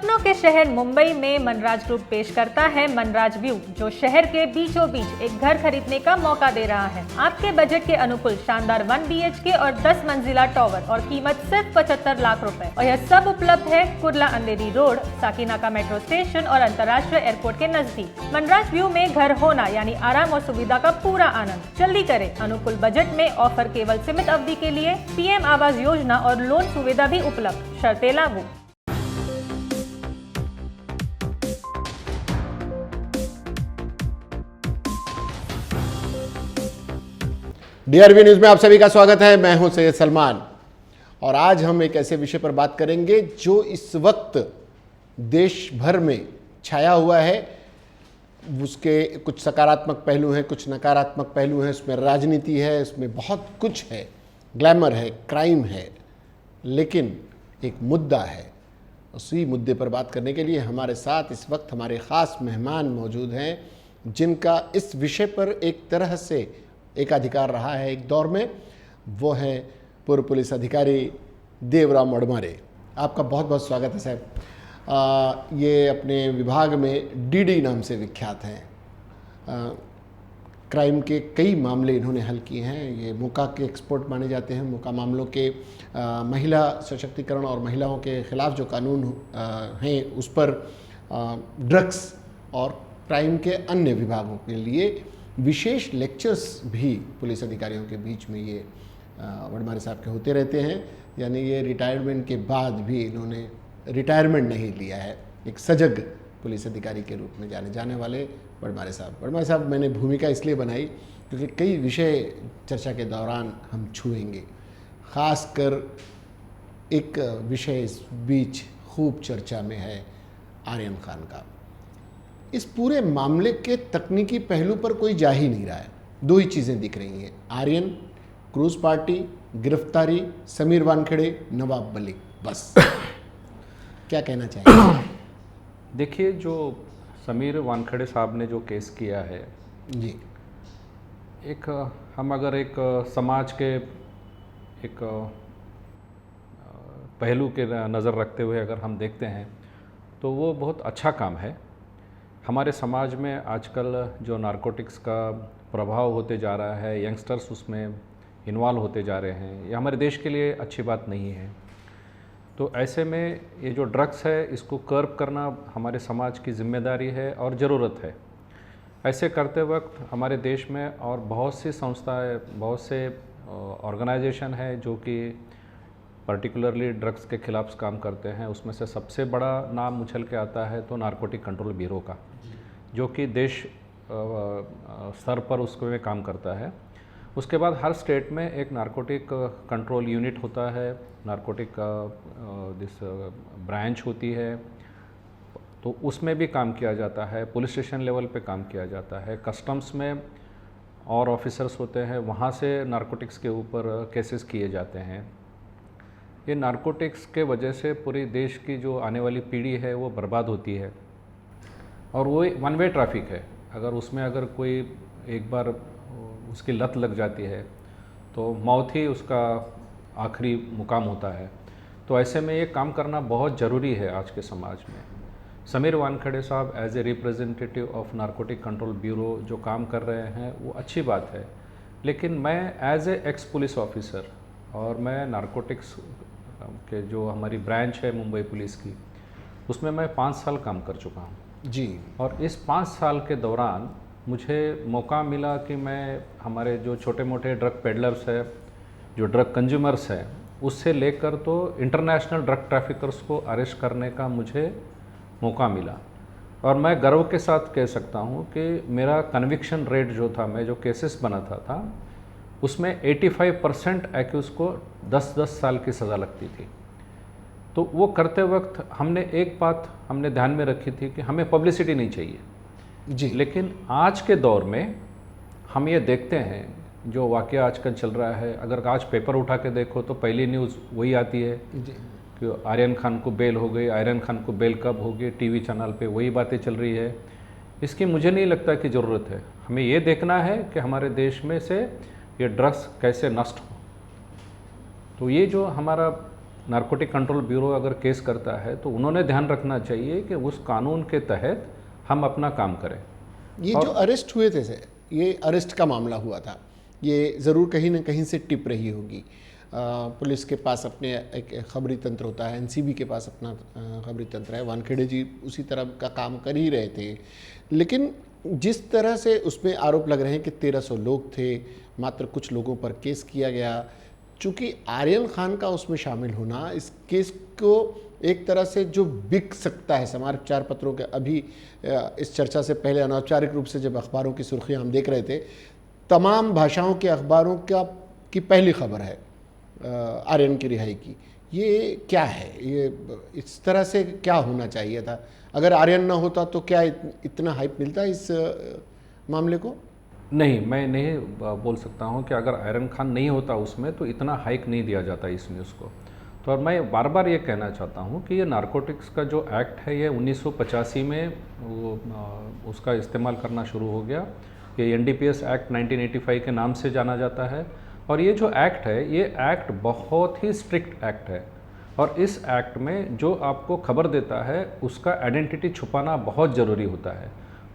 सपनों के शहर मुंबई में मनराज ग्रुप पेश करता है मनराज व्यू, जो शहर के बीचों बीच एक घर खरीदने का मौका दे रहा है। आपके बजट के अनुकूल शानदार 1 BHK और 10 मंजिला टावर और कीमत सिर्फ 75 लाख रुपए। और यह सब उपलब्ध है कुर्ला अंधेरी रोड, साकीनाका मेट्रो स्टेशन और अंतर्राष्ट्रीय एयरपोर्ट के नजदीक। मनराज व्यू में घर होना यानी आराम और सुविधा का पूरा आनंद। जल्दी करें, अनुकूल बजट में ऑफर केवल सीमित अवधि के लिए। PM आवास योजना और लोन सुविधा भी उपलब्ध, शर्तें लागू। DRV न्यूज में आप सभी का स्वागत है। मैं हूं सैयद सलमान और आज हम एक ऐसे विषय पर बात करेंगे जो इस वक्त देश भर में छाया हुआ है। उसके कुछ सकारात्मक पहलू हैं, कुछ नकारात्मक पहलू हैं, उसमें राजनीति है, उसमें बहुत कुछ है, ग्लैमर है, क्राइम है, लेकिन एक मुद्दा है। उसी मुद्दे पर बात करने के लिए हमारे साथ इस वक्त हमारे ख़ास मेहमान मौजूद हैं, जिनका इस विषय पर एक तरह से एकाधिकार रहा है एक दौर में। वो है पूर्व पुलिस अधिकारी देवराम वडमारे। आपका बहुत बहुत स्वागत है साहब। ये अपने विभाग में DD नाम से विख्यात हैं। क्राइम के कई मामले इन्होंने हल किए हैं। ये मोका के एक्सपर्ट माने जाते हैं। मोका मामलों के महिला सशक्तिकरण और महिलाओं के खिलाफ जो कानून हैं उस पर ड्रग्स और क्राइम के अन्य विभागों के लिए विशेष लेक्चर्स भी पुलिस अधिकारियों के बीच में ये वडमारे साहब के होते रहते हैं। यानी ये रिटायरमेंट के बाद भी इन्होंने रिटायरमेंट नहीं लिया है। एक सजग पुलिस अधिकारी के रूप में जाने जाने वाले वडमारे साहब मैंने भूमिका इसलिए बनाई क्योंकि कई विषय चर्चा के दौरान हम छुएंगे। ख़ासकर एक विषय इस बीच खूब चर्चा में है आर्यन खान का। इस पूरे मामले के तकनीकी पहलू पर कोई जा ही नहीं रहा है। दो ही चीज़ें दिख रही हैं, आर्यन, क्रूज पार्टी, गिरफ्तारी, समीर वानखेड़े, नवाब मलिक, बस। क्या कहना चाहिए? देखिए, जो समीर वानखेड़े साहब ने जो केस किया है जी, हम अगर एक समाज के एक पहलू के नज़र रखते हुए अगर हम देखते हैं तो वो बहुत अच्छा काम है। हमारे समाज में आजकल जो नारकोटिक्स का प्रभाव होते जा रहा है, यंगस्टर्स उसमें इन्वॉल्व होते जा रहे हैं, ये हमारे देश के लिए अच्छी बात नहीं है। तो ऐसे में ये जो ड्रग्स है इसको कर्ब करना हमारे समाज की जिम्मेदारी है और ज़रूरत है। ऐसे करते वक्त हमारे देश में और बहुत सी संस्थाएं, बहुत से ऑर्गेनाइजेशन है जो कि पर्टिकुलरली ड्रग्स के खिलाफ काम करते हैं। उसमें से सबसे बड़ा नाम उछल के आता है तो नारकोटिक कंट्रोल ब्यूरो का, जो कि देश स्तर पर उसको में काम करता है। उसके बाद हर स्टेट में एक नारकोटिक कंट्रोल यूनिट होता है, नारकोटिक दिस ब्रांच होती है, तो उसमें भी काम किया जाता है। पुलिस स्टेशन लेवल पे काम किया जाता है। कस्टम्स में और ऑफिसर्स होते हैं, वहाँ से नारकोटिक्स के ऊपर केसेस किए जाते हैं। ये नारकोटिक्स के वजह से पूरी देश की जो आने वाली पीढ़ी है वो बर्बाद होती है और वो वन वे ट्रैफिक है। अगर कोई एक बार उसकी लत लग जाती है तो मौत ही उसका आखिरी मुकाम होता है। तो ऐसे में ये काम करना बहुत ज़रूरी है आज के समाज में। समीर वानखेड़े साहब as a representative of narcotic control bureau जो काम कर रहे हैं वो अच्छी बात है, लेकिन मैं as a ex police officer और मैं नारकोटिक्स के जो हमारी ब्रांच है मुंबई पुलिस की, उसमें मैं 5 साल काम कर चुका हूँ जी। और इस 5 साल के दौरान मुझे मौका मिला कि मैं हमारे जो छोटे मोटे ड्रग पेडलर्स है, जो ड्रग कंज्यूमर्स हैं, उससे लेकर तो इंटरनेशनल ड्रग ट्रैफिकर्स को अरेस्ट करने का मुझे मौका मिला। और मैं गर्व के साथ कह सकता हूँ कि मेरा कन्विक्शन रेट जो था, मैं जो केसेस बनाता था उसमें 85% एक्यूज़ को 10-10 साल की सज़ा लगती थी। तो वो करते वक्त हमने एक बात हमने ध्यान में रखी थी कि हमें पब्लिसिटी नहीं चाहिए जी। लेकिन आज के दौर में हम ये देखते हैं जो वाक़या आजकल चल रहा है। अगर आज पेपर उठा के देखो तो पहली न्यूज़ वही आती है जी। कि आर्यन खान को बेल हो गई, आर्यन खान को बेल कब होगी, टीवी चैनल पे वही बातें चल रही है। इसकी मुझे नहीं लगता कि ज़रूरत है। हमें ये देखना है कि हमारे देश में से ये ड्रग्स कैसे नष्ट हो। तो ये जो हमारा नारकोटिक कंट्रोल ब्यूरो अगर केस करता है तो उन्होंने ध्यान रखना चाहिए कि उस कानून के तहत हम अपना काम करें। ये जो अरेस्ट हुए थे सर, ये अरेस्ट का मामला हुआ था, ये ज़रूर कहीं ना कहीं से टिप रही होगी। पुलिस के पास अपने एक खबरी तंत्र होता है, एनसीबी के पास अपना खबरी तंत्र है, वानखेड़े जी उसी तरह का काम कर ही रहे थे। लेकिन जिस तरह से उसमें आरोप लग रहे हैं कि 1300 लोग थे, मात्र कुछ लोगों पर केस किया गया, चूँकि आर्यन खान का उसमें शामिल होना इस केस को एक तरह से जो बिक सकता है समाचार पत्रों के, अभी इस चर्चा से पहले अनौपचारिक रूप से जब अखबारों की सुर्खियाँ हम देख रहे थे, तमाम भाषाओं के अखबारों की पहली खबर है आर्यन की रिहाई की। ये क्या है, ये इस तरह से क्या होना चाहिए था? अगर आर्यन ना होता तो क्या इतना हाइप मिलता इस मामले को? नहीं, मैं नहीं बोल सकता हूँ कि अगर आर्यन खान नहीं होता उसमें तो इतना हाइक नहीं दिया जाता इस न्यूज़ को। तो और मैं बार बार ये कहना चाहता हूँ कि ये नारकोटिक्स का जो एक्ट है ये 1985 में उसका इस्तेमाल करना शुरू हो गया। ये NDPS एक्ट 1985 के नाम से जाना जाता है। और ये जो एक्ट है ये एक्ट बहुत ही स्ट्रिक्ट एक्ट है, और इस एक्ट में जो आपको खबर देता है उसका आइडेंटिटी छुपाना बहुत ज़रूरी होता है।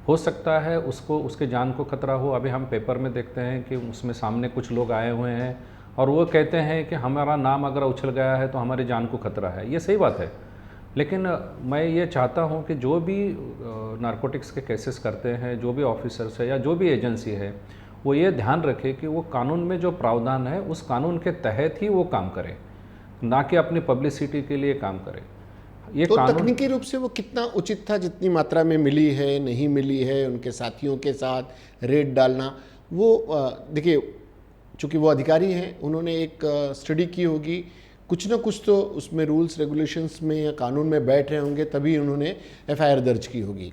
हो सकता है उसको उसके जान को खतरा हो। अभी हम पेपर में देखते हैं कि उसमें सामने कुछ लोग आए हुए हैं और वो कहते हैं कि हमारा नाम अगर उछल गया है तो हमारी जान को खतरा है। ये सही बात है, लेकिन मैं ये चाहता हूँ कि जो भी नारकोटिक्स के केसेस करते हैं, जो भी ऑफिसर्स है या जो भी एजेंसी है, वो ये ध्यान रखे कि वो कानून में जो प्रावधान है उस कानून के तहत ही वो काम करे, ना कि अपनी पब्लिसिटी के लिए काम करे। ये तो कानून तकनीकी रूप से वो कितना उचित था? जितनी मात्रा में मिली है, नहीं मिली है, उनके साथियों के साथ रेड डालना, वो देखिए चूँकि वो अधिकारी हैं, उन्होंने एक स्टडी की होगी, कुछ ना कुछ तो उसमें रूल्स रेगुलेशंस में या कानून में बैठ रहे होंगे, तभी उन्होंने FIR दर्ज की होगी।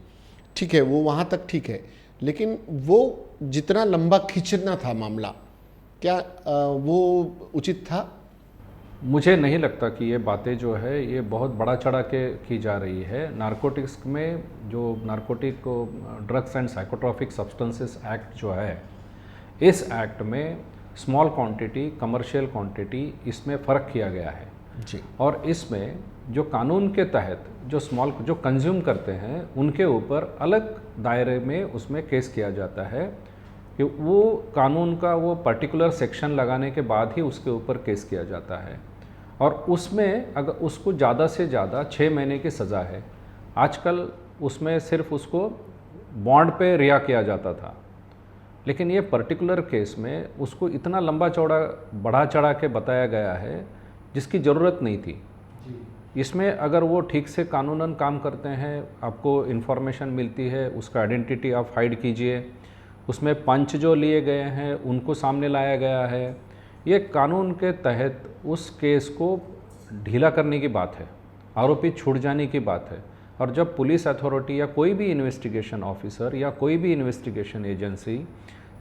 ठीक है, वो वहाँ तक ठीक है, लेकिन वो जितना लंबा खींचना था मामला, क्या वो उचित था? मुझे नहीं लगता कि ये बातें जो है ये बहुत बड़ा चढ़ा के की जा रही है। नारकोटिक्स में जो narcotic drugs and psychotropic substances act जो है, इस एक्ट में स्मॉल क्वांटिटी, कमर्शियल क्वांटिटी, इसमें फ़र्क किया गया है जी। और इसमें जो कानून के तहत जो कंज्यूम करते हैं उनके ऊपर अलग दायरे में उसमें केस किया जाता है कि वो कानून का वो पर्टिकुलर सेक्शन लगाने के बाद ही उसके ऊपर केस किया जाता है। और उसमें अगर उसको ज़्यादा से ज़्यादा 6 महीने की सज़ा है। आजकल उसमें सिर्फ उसको बॉन्ड पे रिहा किया जाता था, लेकिन ये पर्टिकुलर केस में उसको इतना लंबा चौड़ा बढ़ा चढ़ा के बताया गया है जिसकी ज़रूरत नहीं थी। इसमें अगर वो ठीक से कानूनन काम करते हैं, आपको इन्फॉर्मेशन मिलती है, उसका आइडेंटिटी आप हाइड कीजिए, उसमें पंच जो लिए गए हैं उनको सामने लाया गया है, ये कानून के तहत उस केस को ढीला करने की बात है, आरोपी छूट जाने की बात है। और जब पुलिस अथॉरिटी या कोई भी इन्वेस्टिगेशन ऑफिसर या कोई भी इन्वेस्टिगेशन एजेंसी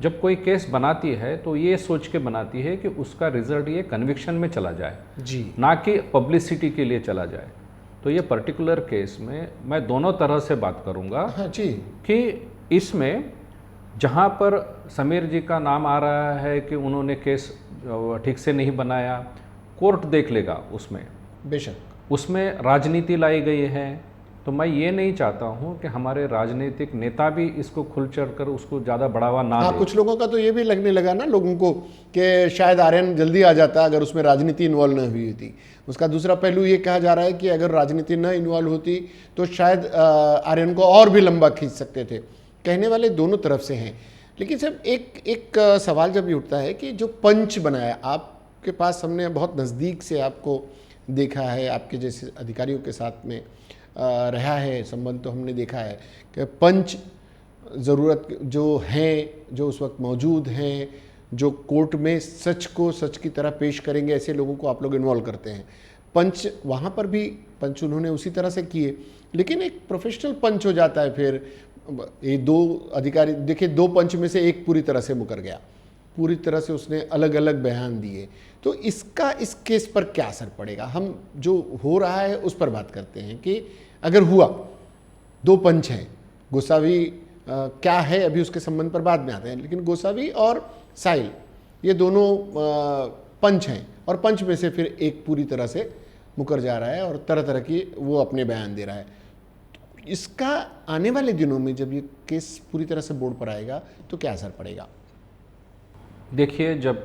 जब कोई केस बनाती है तो ये सोच के बनाती है कि उसका रिजल्ट ये कन्विक्शन में चला जाए जी, ना कि पब्लिसिटी के लिए चला जाए। तो ये पर्टिकुलर केस में मैं दोनों तरह से बात करूँगा। हाँ जी, कि इसमें जहाँ पर समीर जी का नाम आ रहा है कि उन्होंने केस ठीक से नहीं बनाया, कोर्ट देख लेगा उसमें, बेशक उसमें राजनीति लाई गई है। तो मैं ये नहीं चाहता हूँ कि हमारे राजनीतिक नेता भी इसको खुल चढ़कर उसको ज़्यादा बढ़ावा ना हाँ, दें। कुछ लोगों का तो ये भी लगने लगा ना लोगों को कि शायद आर्यन जल्दी आ जाता अगर उसमें राजनीति इन्वॉल्व न हुई होती। उसका दूसरा पहलू ये कहा जा रहा है कि अगर राजनीति न इन्वॉल्व होती तो शायद आर्यन को और भी लंबा खींच सकते थे। कहने वाले दोनों तरफ से हैं, लेकिन सर एक सवाल जब ये उठता है कि जो पंच बनाया, आपके पास हमने बहुत नज़दीक से आपको देखा है, आपके जैसे अधिकारियों के साथ में रहा है संबंध, तो हमने देखा है कि पंच ज़रूरत जो हैं, जो उस वक्त मौजूद हैं, जो कोर्ट में सच को सच की तरह पेश करेंगे, ऐसे लोगों को आप लोग इन्वॉल्व करते हैं। पंच वहाँ पर भी पंच उन्होंने उसी तरह से किए, लेकिन एक प्रोफेशनल पंच हो जाता है। फिर ये 2 अधिकारी देखिए, 2 पंच में से एक पूरी तरह से मुकर गया, पूरी तरह से उसने अलग अलग बयान दिए। तो इसका इस केस पर क्या असर पड़ेगा? हम जो हो रहा है उस पर बात करते हैं कि अगर हुआ, 2 पंच हैं, गोसावी क्या है अभी उसके संबंध पर बाद में आते हैं, लेकिन गोसावी और साहिल ये दोनों पंच हैं, और पंच में से फिर एक पूरी तरह से मुकर जा रहा है और तरह तरह की वो अपने बयान दे रहा है। इसका आने वाले दिनों में जब ये केस पूरी तरह से बोर्ड पर आएगा तो क्या असर पड़ेगा? देखिए, जब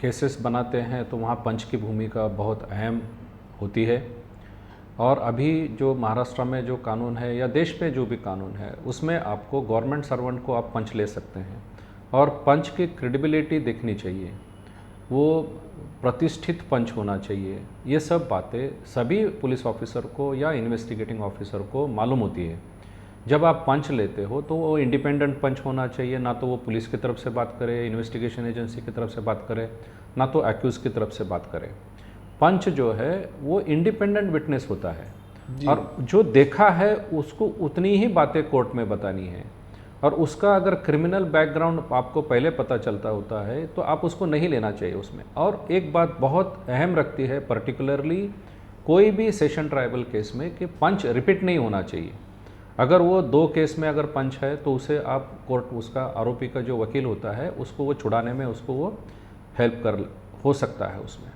केसेस बनाते हैं तो वहाँ पंच की भूमिका बहुत अहम होती है। और अभी जो महाराष्ट्र में जो कानून है या देश में जो भी कानून है उसमें आपको गवर्नमेंट सर्वेंट को आप पंच ले सकते हैं और पंच की क्रेडिबिलिटी देखनी चाहिए, वो प्रतिष्ठित पंच होना चाहिए। ये सब बातें सभी पुलिस ऑफिसर को या इन्वेस्टिगेटिंग ऑफिसर को मालूम होती है। जब आप पंच लेते हो तो वो इंडिपेंडेंट पंच होना चाहिए, ना तो वो पुलिस की तरफ से बात करे, इन्वेस्टिगेशन एजेंसी की तरफ से बात करे, ना तो एक्यूज़ की तरफ से बात करे। पंच जो है वो इंडिपेंडेंट विटनेस होता है और जो देखा है उसको उतनी ही बातें कोर्ट में बतानी है। और उसका अगर क्रिमिनल बैकग्राउंड आपको पहले पता चलता होता है तो आप उसको नहीं लेना चाहिए उसमें। और एक बात बहुत अहम रखती है पर्टिकुलरली कोई भी सेशन ट्राइबल केस में कि पंच रिपीट नहीं होना चाहिए। अगर वो 2 केस में अगर पंच है तो उसे आप कोर्ट उसका आरोपी का जो वकील होता है उसको वो छुड़ाने में उसको वो हेल्प कर हो सकता है उसमें।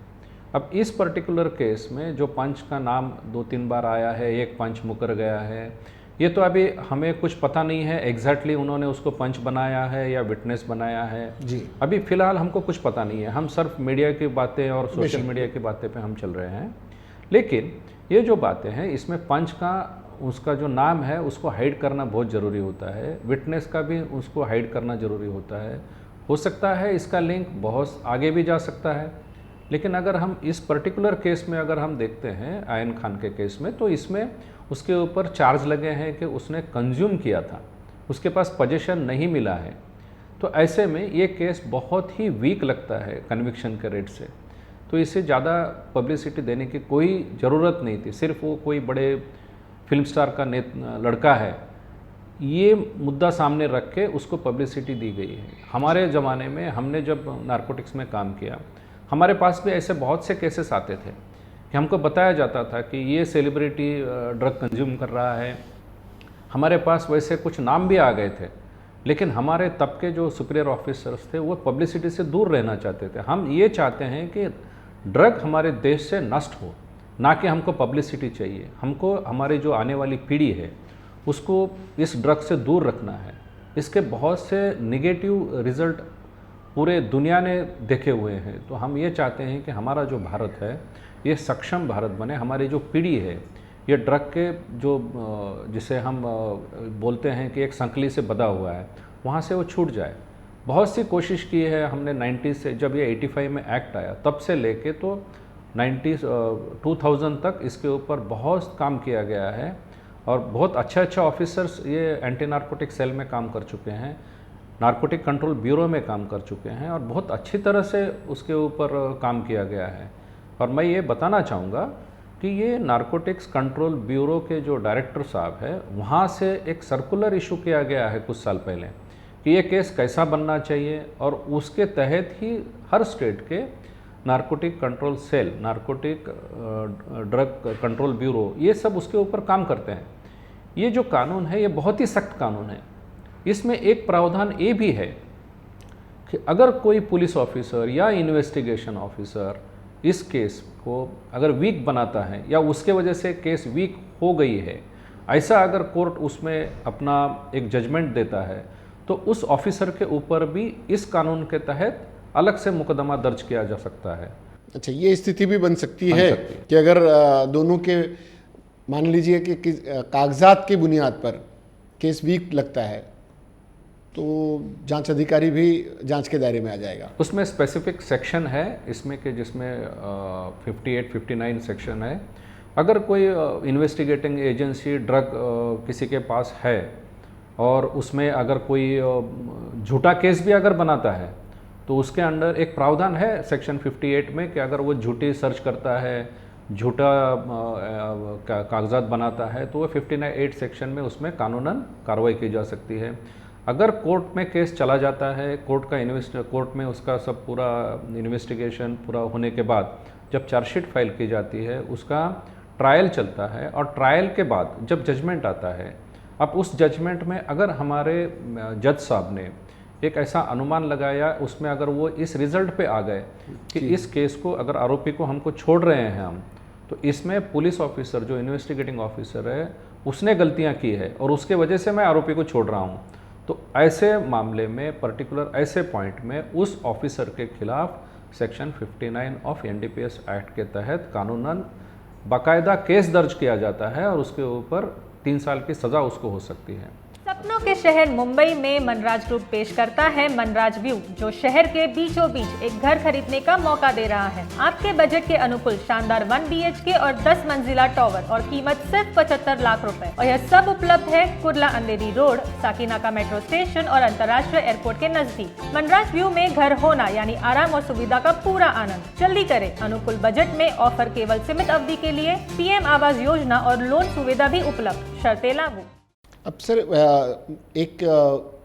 अब इस पर्टिकुलर केस में जो पंच का नाम 2-3 बार आया है, एक पंच मुकर गया है, ये तो अभी हमें कुछ पता नहीं है एग्जैक्टली उन्होंने उसको पंच बनाया है या विटनेस बनाया है जी। अभी फ़िलहाल हमको कुछ पता नहीं है, हम सिर्फ मीडिया की बातें और सोशल मीडिया की बातें पे हम चल रहे हैं। लेकिन ये जो बातें हैं इसमें पंच का उसका जो नाम है उसको हाइड करना बहुत ज़रूरी होता है, विटनेस का भी उसको हाइड करना ज़रूरी होता है। हो सकता है इसका लिंक बहुत आगे भी जा सकता है, लेकिन अगर हम इस पर्टिकुलर केस में अगर हम देखते हैं आयन खान के केस में तो इसमें उसके ऊपर चार्ज लगे हैं कि उसने कंज्यूम किया था, उसके पास पोजीशन नहीं मिला है। तो ऐसे में ये केस बहुत ही वीक लगता है कन्विक्शन के रेट से, तो इसे ज़्यादा पब्लिसिटी देने की कोई ज़रूरत नहीं थी। सिर्फ वो कोई बड़े फिल्म स्टार का लड़का है ये मुद्दा सामने रख के उसको पब्लिसिटी दी गई है। हमारे ज़माने में हमने जब नारकोटिक्स में काम किया हमारे पास भी ऐसे बहुत से केसेस आते थे कि हमको बताया जाता था कि ये सेलिब्रिटी ड्रग कंज्यूम कर रहा है। हमारे पास वैसे कुछ नाम भी आ गए थे, लेकिन हमारे तब के जो सुपीरियर ऑफिसर्स थे वो पब्लिसिटी से दूर रहना चाहते थे। हम ये चाहते हैं कि ड्रग हमारे देश से नष्ट हो, ना कि हमको पब्लिसिटी चाहिए। हमको हमारी जो आने वाली पीढ़ी है उसको इस ड्रग से दूर रखना है। इसके बहुत से नेगेटिव रिजल्ट पूरे दुनिया ने देखे हुए हैं। तो हम ये चाहते हैं कि हमारा जो भारत है ये सक्षम भारत बने, हमारी जो पीढ़ी है ये ड्रग के जो जिसे हम बोलते हैं कि एक संकली से बंधा हुआ है वहाँ से वो छूट जाए। बहुत सी कोशिश की है हमने 90 से, जब ये 85 में एक्ट आया तब से लेके तो 2000 तक इसके ऊपर बहुत काम किया गया है और बहुत अच्छा ऑफिसर्स ये एंटी नार्कोटिक सेल में काम कर चुके हैं, नार्कोटिक कंट्रोल ब्यूरो में काम कर चुके हैं और बहुत अच्छी तरह से उसके ऊपर काम किया गया है। और मैं ये बताना चाहूँगा कि ये नार्कोटिक्स कंट्रोल ब्यूरो के जो डायरेक्टर साहब है वहाँ से एक सर्कुलर इशू किया गया है कुछ साल पहले कि ये केस कैसा बनना चाहिए और उसके तहत ही हर स्टेट के narcotic control cell, narcotic drug control bureau, ये सब उसके ऊपर काम करते हैं। ये जो कानून है ये बहुत ही सख्त कानून है। इसमें एक प्रावधान ये भी है कि अगर कोई पुलिस ऑफिसर या इन्वेस्टिगेशन ऑफिसर इस केस को अगर वीक बनाता है या उसके वजह से केस वीक हो गई है, ऐसा अगर कोर्ट उसमें अपना एक जजमेंट देता है तो उस ऑफिसर के ऊपर भी इस कानून के तहत अलग से मुकदमा दर्ज किया जा सकता है। अच्छा, ये स्थिति भी बन सकती है कि अगर दोनों के मान लीजिए कि कागजात की बुनियाद पर केस वीक लगता है तो जांच अधिकारी भी जांच के दायरे में आ जाएगा। उसमें स्पेसिफिक सेक्शन है इसमें कि जिसमें 58-59 सेक्शन है। अगर कोई इन्वेस्टिगेटिंग एजेंसी ड्रग किसी के पास है और उसमें अगर कोई झूठा केस भी अगर बनाता है तो उसके अंडर एक प्रावधान है सेक्शन 58 में कि अगर वो झूठी सर्च करता है, झूठा कागजात बनाता है तो वो 59 सेक्शन में उसमें कानूनन कार्रवाई की जा सकती है। अगर कोर्ट में केस चला जाता है, कोर्ट में उसका सब पूरा इन्वेस्टिगेशन पूरा होने के बाद जब चार्जशीट फाइल की जाती है उसका ट्रायल चलता है और ट्रायल के बाद जब जजमेंट आता है, अब उस जजमेंट में अगर हमारे जज साहब ने एक ऐसा अनुमान लगाया उसमें अगर वो इस रिजल्ट पे आ गए कि इस केस को अगर आरोपी को हमको छोड़ रहे हैं हम तो इसमें पुलिस ऑफिसर जो इन्वेस्टिगेटिंग ऑफिसर है उसने गलतियां की है और उसके वजह से मैं आरोपी को छोड़ रहा हूं। तो ऐसे मामले में पर्टिकुलर ऐसे पॉइंट में उस ऑफिसर के खिलाफ सेक्शन 59 ऑफ एनडीपीएस एक्ट के तहत कानूनन बाकायदा केस दर्ज किया जाता है और उसके ऊपर 3 साल की सज़ा उसको हो सकती है। सपनों के शहर मुंबई में मनराज ग्रुप पेश करता है मनराज व्यू, जो शहर के बीचों बीच एक घर खरीदने का मौका दे रहा है। आपके बजट के अनुकूल शानदार 1 BHK और 10 मंजिला टावर और कीमत सिर्फ 75 लाख रुपए। और यह सब उपलब्ध है कुर्ला अंधेरी रोड, साकीनाका मेट्रो स्टेशन और अंतर्राष्ट्रीय एयरपोर्ट के नजदीक। मनराज व्यू में घर होना यानी आराम और सुविधा का पूरा आनंद। जल्दी करें, अनुकूल बजट में ऑफर केवल सीमित अवधि के लिए। PM आवास योजना और लोन सुविधा भी उपलब्ध, शर्तें लागू। अब सर एक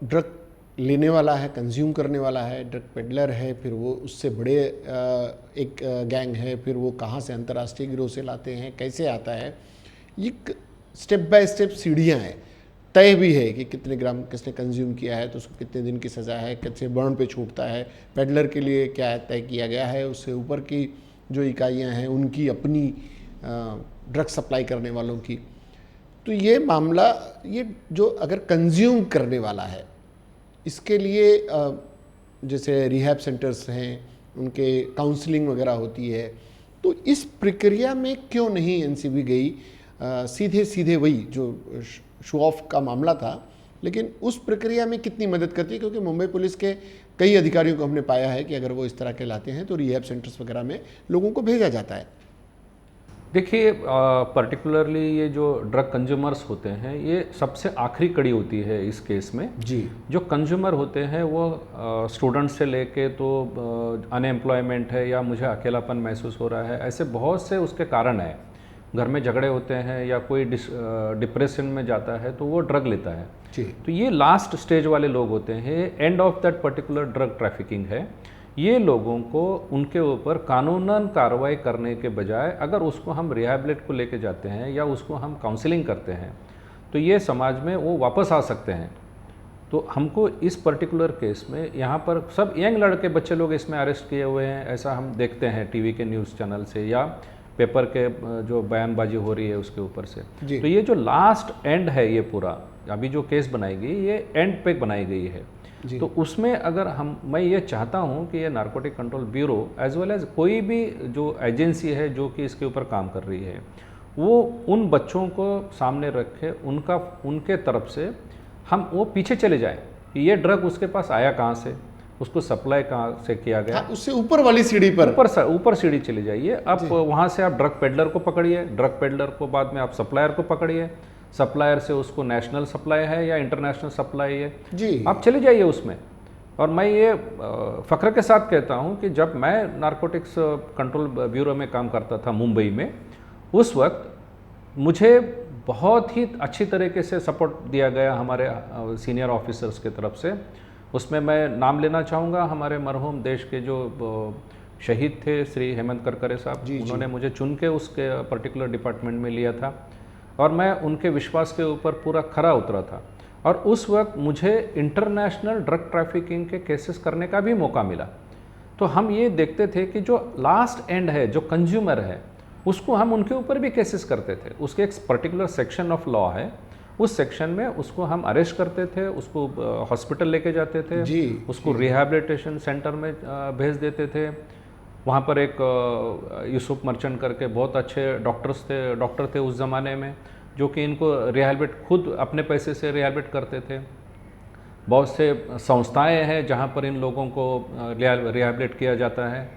ड्रग लेने वाला है, कंज्यूम करने वाला है, ड्रग पेडलर है, फिर वो उससे बड़े एक गैंग है, फिर वो कहाँ से अंतर्राष्ट्रीय गिरोह से लाते हैं, कैसे आता है, ये स्टेप बाय स्टेप सीढ़ियाँ हैं। तय भी है कि कितने ग्राम किसने कंज्यूम किया है तो उसको कितने दिन की सज़ा है, कैसे बर्न पे छूटता है, पेडलर के लिए क्या तय किया गया है, उससे ऊपर की जो इकाइयाँ हैं उनकी अपनी ड्रग सप्लाई करने वालों की। तो ये मामला, ये जो अगर कंज्यूम करने वाला है इसके लिए जैसे रिहैब सेंटर्स हैं, उनके काउंसलिंग वगैरह होती है, तो इस प्रक्रिया में क्यों नहीं एनसीबी गई? सीधे सीधे वही जो शो ऑफ का मामला था, लेकिन उस प्रक्रिया में कितनी मदद करती है? क्योंकि मुंबई पुलिस के कई अधिकारियों को हमने पाया है कि अगर वो इस तरह के लाते हैं तो रिहैब सेंटर्स वगैरह में लोगों को भेजा जाता है। देखिए, पर्टिकुलरली ये जो ड्रग कंज्यूमर्स होते हैं ये सबसे आखिरी कड़ी होती है इस केस में जी। जो कंज्यूमर होते हैं वो स्टूडेंट से लेके तो अनएम्प्लॉयमेंट है या मुझे अकेलापन महसूस हो रहा है, ऐसे बहुत से उसके कारण हैं। घर में झगड़े होते हैं या कोई डिप्रेशन में जाता है तो वो ड्रग लेता है जी। तो ये लास्ट स्टेज वाले लोग होते हैं, end of that particular drug trafficking है। ये लोगों को उनके ऊपर कानूनन कार्रवाई करने के बजाय अगर उसको हम रिहैबिलिट को लेके जाते हैं या उसको हम काउंसलिंग करते हैं तो ये समाज में वो वापस आ सकते हैं। तो हमको इस पर्टिकुलर केस में यहाँ पर सब यंग लड़के बच्चे लोग इसमें अरेस्ट किए हुए हैं, ऐसा हम देखते हैं टीवी के न्यूज़ चैनल से या पेपर के जो बयानबाजी हो रही है उसके ऊपर से। तो ये जो लास्ट एंड है, ये पूरा अभी जो केस बनाई गई ये एंड पे बनाई गई है। तो उसमें अगर मैं ये चाहता हूँ कि ये narcotic control bureau as well as कोई भी जो एजेंसी है जो कि इसके ऊपर काम कर रही है वो उन बच्चों को सामने रखे, उनके तरफ से हम वो पीछे चले जाएं कि ये ड्रग उसके पास आया कहाँ से, उसको सप्लाई कहाँ से किया गया। उससे ऊपर वाली सीढ़ी पर ऊपर सीढ़ी चली जाइए। अब वहाँ से आप ड्रग पेडलर को पकड़िए, ड्रग पेडलर को बाद में आप सप्लायर को पकड़िए, सप्लायर से उसको नेशनल सप्लाई है या इंटरनेशनल सप्लाई है जी, आप चले जाइए उसमें। और मैं ये फ़ख्र के साथ कहता हूँ कि जब मैं नारकोटिक्स कंट्रोल ब्यूरो में काम करता था मुंबई में, उस वक्त मुझे बहुत ही अच्छी तरीके से सपोर्ट दिया गया हमारे सीनियर ऑफिसर्स के तरफ से। उसमें मैं नाम लेना चाहूँगा हमारे मरहूम देश के जो शहीद थे श्री हेमंत करकरे साहब, उन्होंने मुझे चुन के उसके पर्टिकुलर डिपार्टमेंट में लिया था और मैं उनके विश्वास के ऊपर पूरा खरा उतरा था। और उस वक्त मुझे इंटरनेशनल ड्रग ट्रैफिकिंग के केसेस करने का भी मौका मिला। तो हम ये देखते थे कि जो लास्ट एंड है, जो कंज्यूमर है, उसको हम उनके ऊपर भी केसेस करते थे। उसके एक पर्टिकुलर सेक्शन ऑफ लॉ है, उस सेक्शन में उसको हम अरेस्ट करते थे, उसको हॉस्पिटल लेके जाते थे, उसको रिहैबिलिटेशन सेंटर में भेज देते थे। वहाँ पर एक यूसुफ मर्चेंट करके बहुत अच्छे डॉक्टर थे उस ज़माने में, जो कि इनको रिहैबिलिट खुद अपने पैसे से रिहैबिलिट करते थे। बहुत से संस्थाएं हैं जहाँ पर इन लोगों को रिहैबिलिट किया जाता है।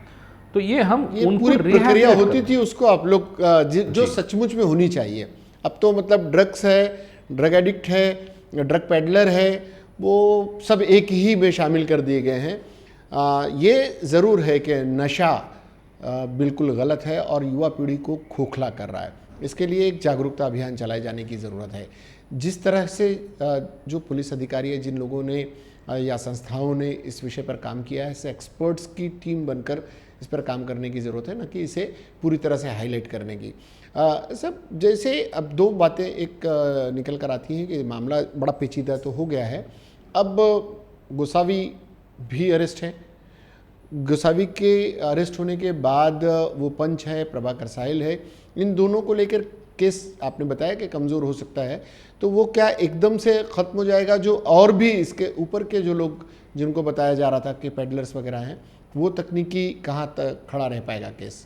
तो ये पूरी प्रक्रिया होती थी उसको आप लोग जो सचमुच में होनी चाहिए। अब तो मतलब ड्रग्स है, ड्रग एडिक्ट है, ड्रग पेडलर है, वो सब एक ही में शामिल कर दिए गए हैं। ये ज़रूर है कि नशा बिल्कुल गलत है और युवा पीढ़ी को खोखला कर रहा है। इसके लिए एक जागरूकता अभियान चलाए जाने की ज़रूरत है। जिस तरह से जो पुलिस अधिकारी है, जिन लोगों ने या संस्थाओं ने इस विषय पर काम किया है, ऐसे एक्सपर्ट्स की टीम बनकर इस पर काम करने की ज़रूरत है, न कि इसे पूरी तरह से हाईलाइट करने की। सब जैसे अब दो बातें एक निकल कर आती हैं कि मामला बड़ा पेचीदा तो हो गया है। अब गोसावी भी अरेस्ट है, गोसावी के अरेस्ट होने के बाद वो पंच है, प्रभाकर साहिल है, इन दोनों को लेकर केस आपने बताया कि कमज़ोर हो सकता है, तो वो क्या एकदम से ख़त्म हो जाएगा? जो और भी इसके ऊपर के जो लोग जिनको बताया जा रहा था कि पेडलर्स वगैरह हैं, वो तकनीकी कहाँ तक खड़ा रह पाएगा केस?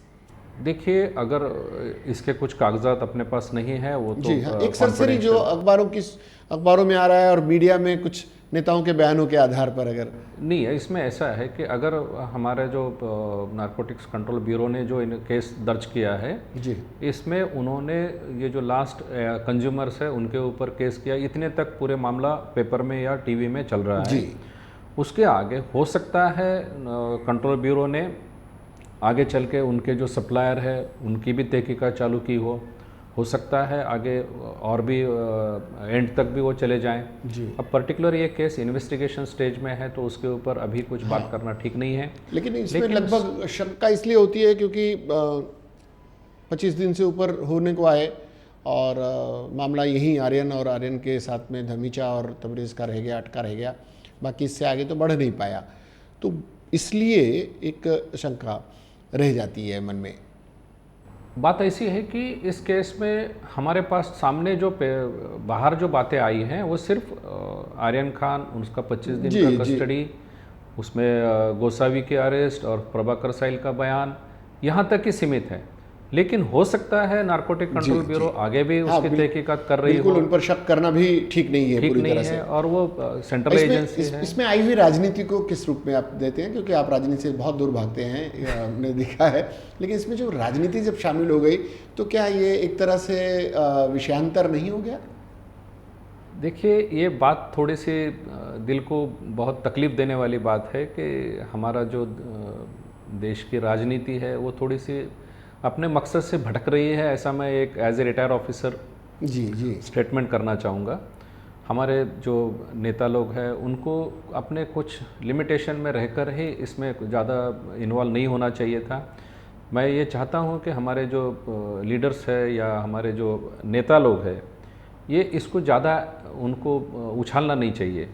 देखिए, अगर इसके कुछ कागजात अपने पास नहीं है वो तो जी हाँ, एक सरसरी जो अखबारों में आ रहा है और मीडिया में कुछ नेताओं के बयानों के आधार पर अगर नहीं है। इसमें ऐसा है कि अगर हमारे जो नारकोटिक्स कंट्रोल ब्यूरो ने जो इन केस दर्ज किया है, जी, इसमें उन्होंने ये जो लास्ट कंज्यूमर्स है उनके ऊपर केस किया, इतने तक पूरे मामला पेपर में या टीवी में चल रहा है। जी, उसके आगे हो सकता है कंट्रोल ब्यूरो ने आगे चल के उनके जो सप्लायर है उनकी भी तहकीकात चालू की हो सकता है आगे और भी एंड तक भी वो चले जाएं। जी। अब पर्टिकुलर ये केस इन्वेस्टिगेशन स्टेज में है तो उसके ऊपर अभी कुछ बात करना ठीक नहीं है। लेकिन इसमें लगभग शंका इसलिए होती है क्योंकि 25 दिन से ऊपर होने को आए और मामला यहीं आर्यन और आर्यन के साथ में धमीचा और तबरेज़ का रह गया, अटका रह गया, बाकी इससे आगे तो बढ़ नहीं पाया, तो इसलिए एक शंका रह जाती है मन में। बात ऐसी है कि इस केस में हमारे पास सामने जो बाहर जो बातें आई हैं वो सिर्फ आर्यन खान, उसका 25 दिन जी, का कस्टडी, उसमें गोसावी के अरेस्ट और प्रभाकर साहिल का बयान, यहाँ तक ही सीमित है। लेकिन हो सकता है नारकोटिक कंट्रोल ब्यूरो आगे भी उसकी तहकीकात कर रही बिल्कुल, उन पर शक करना भी ठीक नहीं है, पूरी तरह से। और वो सेंट्रल एजेंसी है। इसमें आई हुई राजनीति को किस रूप में आप देते हैं? क्योंकि आप राजनीति से बहुत दूर भागते हैं, हमने देखा है, लेकिन इसमें जो राजनीति जब शामिल हो गई तो क्या ये एक तरह से विषयांतर नहीं हो गया? देखिए, ये बात थोड़ी सी दिल को बहुत तकलीफ देने वाली बात है कि हमारा जो देश की राजनीति है वो थोड़ी सी अपने मकसद से भटक रही है, ऐसा मैं एक एज ए रिटायर ऑफिसर जी स्टेटमेंट करना चाहूँगा। हमारे जो नेता लोग हैं उनको अपने कुछ लिमिटेशन में रहकर ही इसमें ज़्यादा इन्वॉल्व नहीं होना चाहिए था। मैं ये चाहता हूँ कि हमारे जो लीडर्स है या हमारे जो नेता लोग हैं ये इसको ज़्यादा उनको उछालना नहीं चाहिए,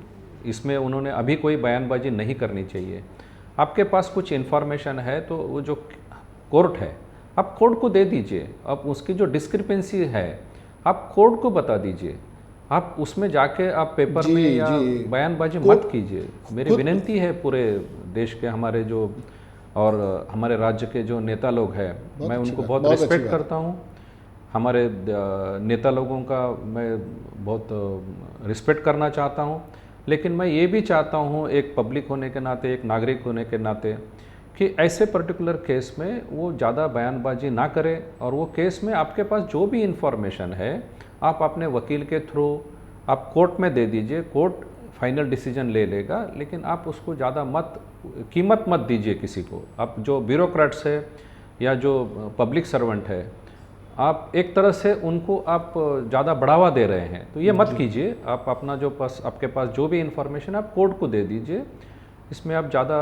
इसमें उन्होंने अभी कोई बयानबाजी नहीं करनी चाहिए। आपके पास कुछ इन्फॉर्मेशन है तो वो जो कोर्ट है आप कोर्ट को दे दीजिए, अब उसकी जो डिस्क्रिपेंसी है आप कोर्ट को बता दीजिए, आप उसमें जाके आप पेपर में या बयानबाजी मत कीजिए। मेरी विनती है पूरे देश के हमारे जो और हमारे राज्य के जो नेता लोग हैं, मैं उनको बहुत रिस्पेक्ट करता हूँ, हमारे नेता लोगों का मैं बहुत रिस्पेक्ट करना चाहता हूँ, लेकिन मैं ये भी चाहता हूँ एक पब्लिक होने के नाते, एक नागरिक होने के नाते कि ऐसे पर्टिकुलर केस में वो ज़्यादा बयानबाजी ना करें और वो केस में आपके पास जो भी इंफॉर्मेशन है आप अपने वकील के थ्रू आप कोर्ट में दे दीजिए, कोर्ट फाइनल डिसीजन ले लेगा, लेकिन आप उसको ज़्यादा कीमत मत दीजिए किसी को। आप जो ब्यूरोक्रेट्स है या जो पब्लिक सर्वेंट है आप एक तरह से उनको आप ज़्यादा बढ़ावा दे रहे हैं, तो ये मत कीजिए। आप अपना जो आपके पास जो भी इंफॉर्मेशन आप कोर्ट को दे दीजिए, इसमें आप ज़्यादा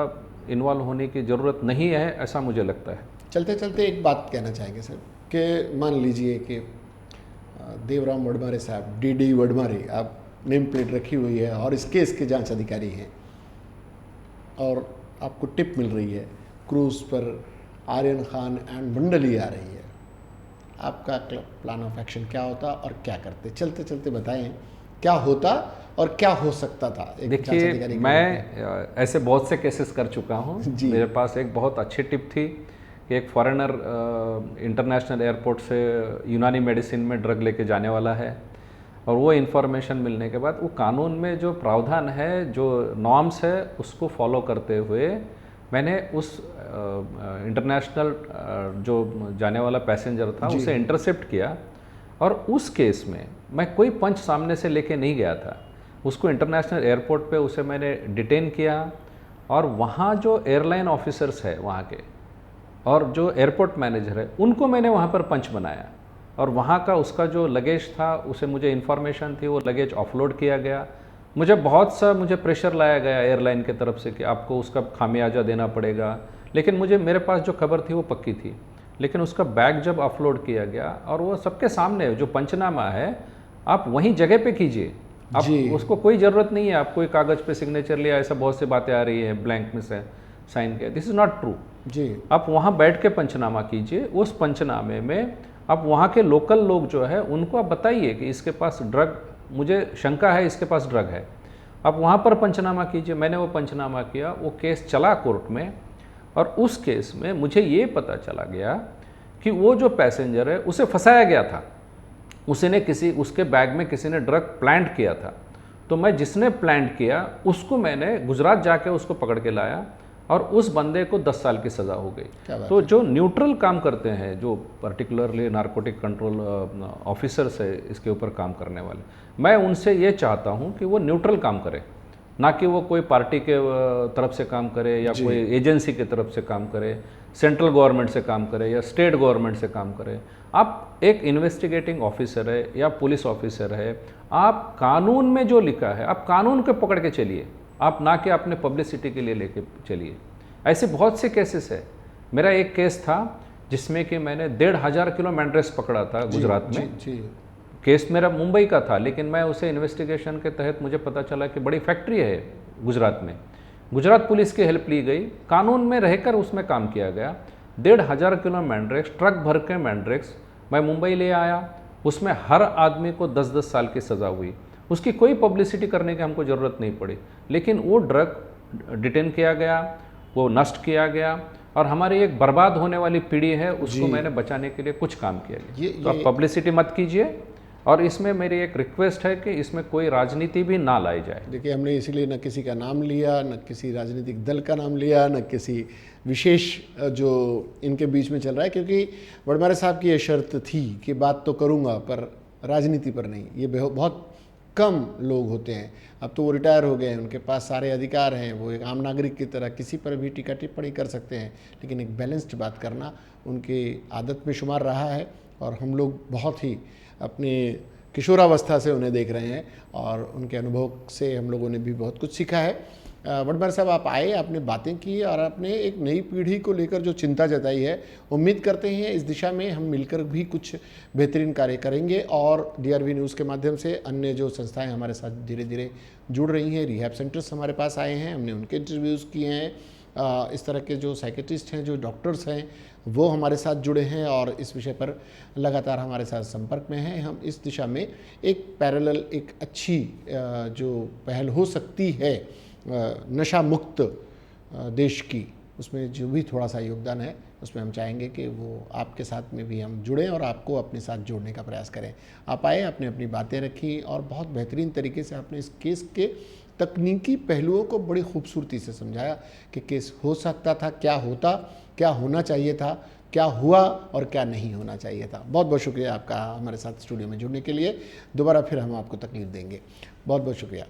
इन्वॉल्व होने की ज़रूरत नहीं है, ऐसा मुझे लगता है। चलते चलते एक बात कहना चाहेंगे सर कि मान लीजिए कि देवराम वडमारे साहब, डी वडमारे, आप नेम प्लेट रखी हुई है और इस केस के जांच अधिकारी हैं और आपको टिप मिल रही है क्रूज पर आर्यन खान एंड मंडली आ रही है, आपका प्लान ऑफ एक्शन क्या होता और क्या करते? चलते चलते बताएं क्या होता और क्या हो सकता था। देखिए, मैं ऐसे बहुत से केसेस कर चुका हूँ। मेरे पास एक बहुत अच्छी टिप थी कि एक फॉरेनर इंटरनेशनल एयरपोर्ट से यूनानी मेडिसिन में ड्रग लेके जाने वाला है और वो इन्फॉर्मेशन मिलने के बाद वो कानून में जो प्रावधान है, जो नॉर्म्स है, उसको फॉलो करते हुए मैंने उस इंटरनेशनल जो जाने वाला पैसेंजर था उसे इंटरसेप्ट किया और उस केस में मैं कोई पंच सामने से लेके नहीं गया था, उसको इंटरनेशनल एयरपोर्ट पे उसे मैंने डिटेन किया और वहाँ जो एयरलाइन ऑफिसर्स है वहाँ के और जो एयरपोर्ट मैनेजर है उनको मैंने वहाँ पर पंच बनाया और वहाँ का उसका जो लगेज था उसे मुझे इन्फॉर्मेशन थी, वो लगेज ऑफलोड किया गया। मुझे प्रेशर लाया गया एयरलाइन की तरफ से कि आपको उसका खामियाजा देना पड़ेगा, लेकिन मेरे पास जो खबर थी वो पक्की थी। लेकिन उसका बैग जब अपलोड किया गया और वो सबके सामने जो पंचनामा है आप वहीं जगह पे कीजिए, आप उसको कोई ज़रूरत नहीं है आप कोई कागज़ पे सिग्नेचर लिया, ऐसा बहुत सी बातें आ रही है ब्लैंक में से, साइन किया। This is not true. जी। आप वहाँ बैठ के पंचनामा कीजिए। उस पंचनामे में आप वहाँ के लोकल लोग जो है उनको आप बताइए कि इसके पास ड्रग, मुझे शंका है इसके पास ड्रग है, आप वहाँ पर पंचनामा कीजिए। मैंने वो पंचनामा किया, वो केस चला कोर्ट में, और उस केस में मुझे ये पता चला गया कि वो जो पैसेंजर है उसे फंसाया गया था, उसके बैग में किसी ने ड्रग प्लांट किया था। तो मैं जिसने प्लांट किया उसको मैंने गुजरात जाके उसको पकड़ के लाया, और उस बंदे को 10 साल की सज़ा हो गई। तो जो न्यूट्रल काम करते हैं, जो पर्टिकुलरली नारकोटिक कंट्रोल ऑफिसर्स है इसके ऊपर काम करने वाले, मैं उनसे ये चाहता हूँ कि वो न्यूट्रल काम करे, ना कि वो कोई पार्टी के तरफ से काम करे या कोई एजेंसी की तरफ से काम करे, सेंट्रल गवर्नमेंट से काम करे या स्टेट गवर्नमेंट से काम करे। आप एक इन्वेस्टिगेटिंग ऑफिसर है या पुलिस ऑफिसर है, आप कानून में जो लिखा है आप कानून को पकड़ के चलिए, आप ना कि अपने पब्लिसिटी के लिए लेके चलिए। ऐसे बहुत से केसेस है। मेरा एक केस था जिसमें कि मैंने 1,500 किलो मैंड्रेस पकड़ा था गुजरात में। जी। केस मेरा मुंबई का था, लेकिन मैं उसे इन्वेस्टिगेशन के तहत मुझे पता चला कि बड़ी फैक्ट्री है गुजरात में। गुजरात पुलिस की हेल्प ली गई, कानून में रहकर उसमें काम किया गया। 1,500 किलो मैंड्रेक्स, ट्रक भर के मैंड्रेक्स मैं मुंबई ले आया। उसमें हर आदमी को 10-10 साल की सज़ा हुई। उसकी कोई पब्लिसिटी करने की हमको ज़रूरत नहीं पड़ी, लेकिन वो ड्रग डिटेन किया गया, वो नष्ट किया गया, और हमारी एक बर्बाद होने वाली पीढ़ी है उसको मैंने बचाने के लिए कुछ काम किया गया। तो आप पब्लिसिटी मत कीजिए, और इसमें मेरी एक रिक्वेस्ट है कि इसमें कोई राजनीति भी ना लाई जाए। देखिए, हमने इसीलिए न किसी का नाम लिया, न किसी राजनीतिक दल का नाम लिया, न किसी विशेष जो इनके बीच में चल रहा है, क्योंकि वडमारे साहब की ये शर्त थी कि बात तो करूँगा पर राजनीति पर नहीं। ये बहुत कम लोग होते हैं। अब तो वो रिटायर हो गए हैं, उनके पास सारे अधिकार हैं, वो एक आम नागरिक की तरह किसी पर भी टीका टिप्पणी कर सकते हैं, लेकिन एक बैलेंस्ड बात करना उनकी आदत में शुमार रहा है, और हम लोग बहुत ही अपने किशोरावस्था से उन्हें देख रहे हैं, और उनके अनुभव से हम लोगों ने भी बहुत कुछ सीखा है। वडमारे साहब, आप आए, आपने बातें की, और आपने एक नई पीढ़ी को लेकर जो चिंता जताई है, उम्मीद करते हैं इस दिशा में हम मिलकर भी कुछ बेहतरीन कार्य करेंगे, और DRV न्यूज़ के माध्यम से अन्य जो संस्थाएं हमारे साथ धीरे धीरे जुड़ रही हैं, रिहैब सेंटर्स हमारे पास आए हैं, हमने उनके इंटरव्यूज़ किए हैं। इस तरह के जो साइकेट्रिस्ट हैं, जो डॉक्टर्स हैं, वो हमारे साथ जुड़े हैं और इस विषय पर लगातार हमारे साथ संपर्क में हैं। हम इस दिशा में एक पैरेलल, एक अच्छी जो पहल हो सकती है नशा मुक्त देश की, उसमें जो भी थोड़ा सा योगदान है, उसमें हम चाहेंगे कि वो आपके साथ में भी हम जुड़ें और आपको अपने साथ जोड़ने का प्रयास करें। आप आए, आपने अपनी बातें रखी, और बहुत बेहतरीन तरीके से आपने इस केस के तकनीकी पहलुओं को बड़ी खूबसूरती से समझाया कि केस हो सकता था, क्या होता, क्या होना चाहिए था, क्या हुआ और क्या नहीं होना चाहिए था। बहुत बहुत शुक्रिया आपका हमारे साथ स्टूडियो में जुड़ने के लिए। दोबारा फिर हम आपको तकलीफ देंगे। बहुत बहुत शुक्रिया।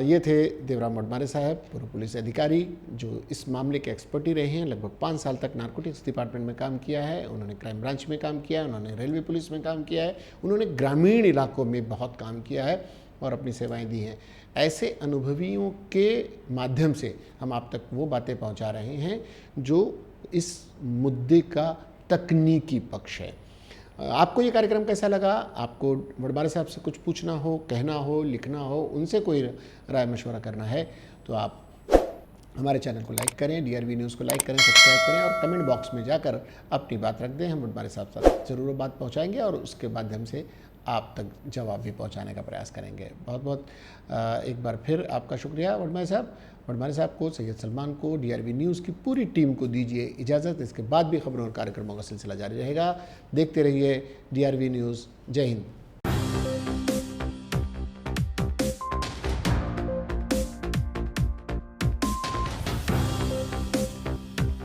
ये थे देवराम वडमारे साहब, पूर्व पुलिस अधिकारी, जो इस मामले के एक्सपर्ट ही रहे हैं। लगभग 5 साल तक नारकोटिक्स डिपार्टमेंट में काम किया है। उन्होंने क्राइम ब्रांच में काम किया है, उन्होंने रेलवे पुलिस में काम किया है, उन्होंने ग्रामीण इलाकों में बहुत काम किया है और अपनी सेवाएं दी हैं। ऐसे अनुभवियों के माध्यम से हम आप तक वो बातें पहुंचा रहे हैं जो इस मुद्दे का तकनीकी पक्ष है। आपको ये कार्यक्रम कैसा लगा? आपको वडमारे साहब से कुछ पूछना हो, कहना हो, लिखना हो, उनसे कोई राय मशवरा करना है तो आप हमारे चैनल को लाइक करें, DRV न्यूज़ को लाइक करें, सब्सक्राइब करें, और कमेंट बॉक्स में जाकर अपनी बात रख दें। हम वडमारे साहब तक ज़रूर बात पहुंचाएंगे और उसके माध्यम से आप तक जवाब भी पहुंचाने का प्रयास करेंगे। बहुत बहुत एक बार फिर आपका शुक्रिया वडमारे साहब। वडमारे साहब को, सैयद सलमान को, DRV न्यूज़ की पूरी टीम को दीजिए इजाज़त। इसके बाद भी खबरों और कार्यक्रमों का सिलसिला जारी रहेगा। देखते रहिए DRV न्यूज़। जय हिंद।